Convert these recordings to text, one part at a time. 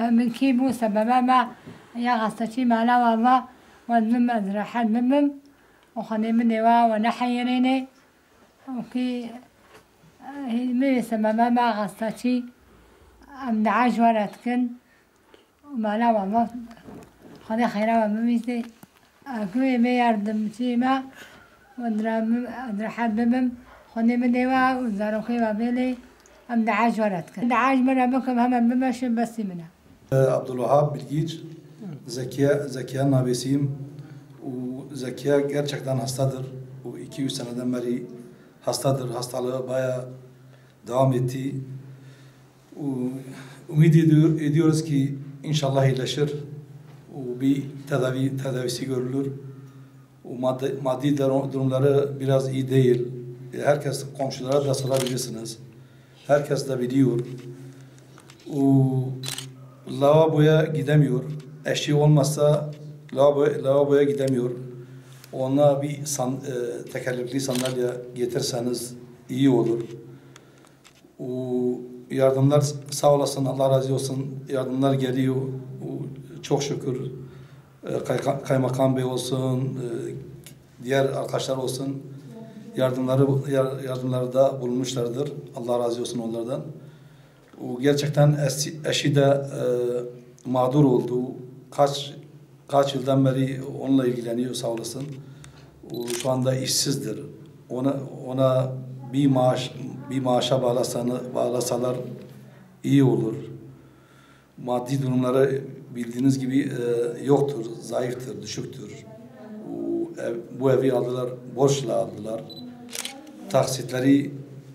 من كيبو سببا ما يا غستي ما لا وما ونم أزرح المم وخني مني ونحيريني وكي مي سببا ما غستي أم دعاج ورتكن وما لا وما خني خيرا ومميزي أكوي ما يردم تيما ودرام أزرح المم خني مني وزاروخي وبيلي أم دعاج ورتكن دعاج مرة بكم هم بمشي بس منها. Abdülvahab Bilgiç, Zekiya nabesiyim. Zekiya gerçekten hastadır. Bu 2-3 seneden beri hastadır. Hastalığı bayağı devam etti. Ümit ediyoruz ki inşallah iyileşir. Bir tedavisi görülür. Maddi durumları biraz iyi değil. Herkes komşulara da sorabilirsiniz. Herkes de biliyor. Lavaboya gidemiyor. Eşi olmazsa lavaboya gidemiyor. Ona bir tekerlekli sandalye getirseniz iyi olur. Yardımlar sağ olasın, Allah razı olsun. Yardımlar geliyor. Çok şükür kaymakam bey olsun, diğer arkadaşlar olsun. Yardımları da bulunmuşlardır. Allah razı olsun onlardan. Gerçekten eşi de mağdur oldu. Kaç yıldan beri onunla ilgileniyor sağ olasın. Şu anda işsizdir. Ona bir maaşa bağlasalar iyi olur. Maddi durumları bildiğiniz gibi yoktur, zayıftır, düşüktür. Bu evi aldılar, borçla aldılar.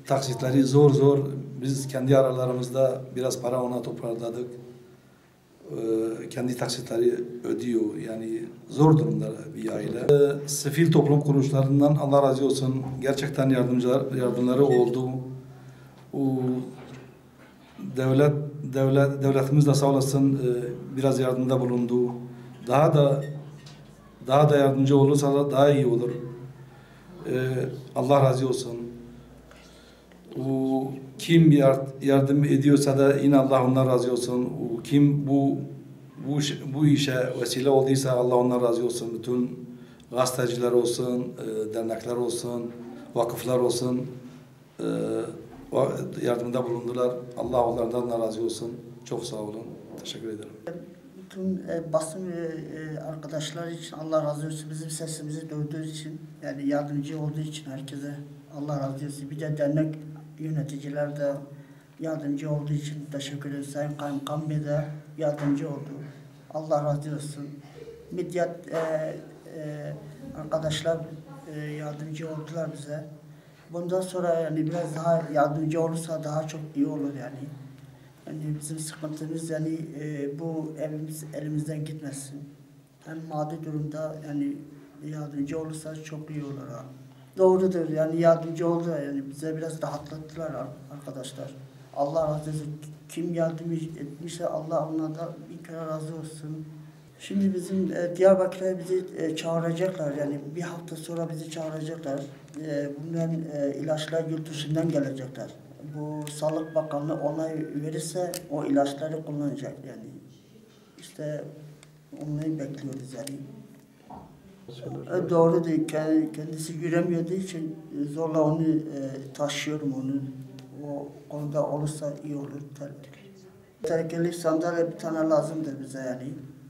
Taksitleri zor. Biz kendi aralarımızda biraz para ona toparladık. Kendi taksitleri ödüyor. Yani zor durumda bir aile. Sivil toplum kuruluşlarından Allah razı olsun. Gerçekten yardımları oldu. Devletimiz de sağ olasın biraz yardımda bulundu. Daha da yardımcı olursa da daha iyi olur. Allah razı olsun. Kim yardım ediyorsa da yine Allah ondan razı olsun. Kim bu işe vesile olduysa Allah ondan razı olsun. Bütün gazeteciler olsun, dernekler olsun, vakıflar olsun yardımda bulundular. Allah onlardan da razı olsun. Çok sağ olun. Teşekkür ederim. Bütün basın arkadaşlar için Allah razı olsun. Bizim sesimizi duyduğu için, yani yardımcı olduğu için herkese Allah razı olsun. Bir de dernek yöneticiler de yardımcı olduğu için teşekkür ederim. Sayın Kaymakam Bey de yardımcı oldu. Allah razı olsun. Medya arkadaşlar yardımcı oldular bize. Bundan sonra yani biraz daha yardımcı olursa daha çok iyi olur yani. Yani bizim sıkıntımız yani bu evimiz elimizden gitmesin. Hem maddi durumda yani yardımcı olursa çok iyi olur. Doğrudur yani yardımcı oldular yani bize biraz rahatlattılar arkadaşlar. Allah razı olsun. Kim yardım etmişse Allah onlardan bir kere razı olsun. Şimdi bizim Diyarbakır'a bizi çağıracaklar yani bir hafta sonra bizi çağıracaklar. Bunların ilaçlar yurt dışından gelecekler. Bu Sağlık Bakanlığı onay verirse o ilaçları kullanacak yani. İşte onları bekliyoruz yani. Doğru değil. Kendisi yürümüyorduğu için zorla onu taşıyorum onu. O konuda olursa iyi olur. Tekerlekli sandalye bir tane lazımdır bize yani.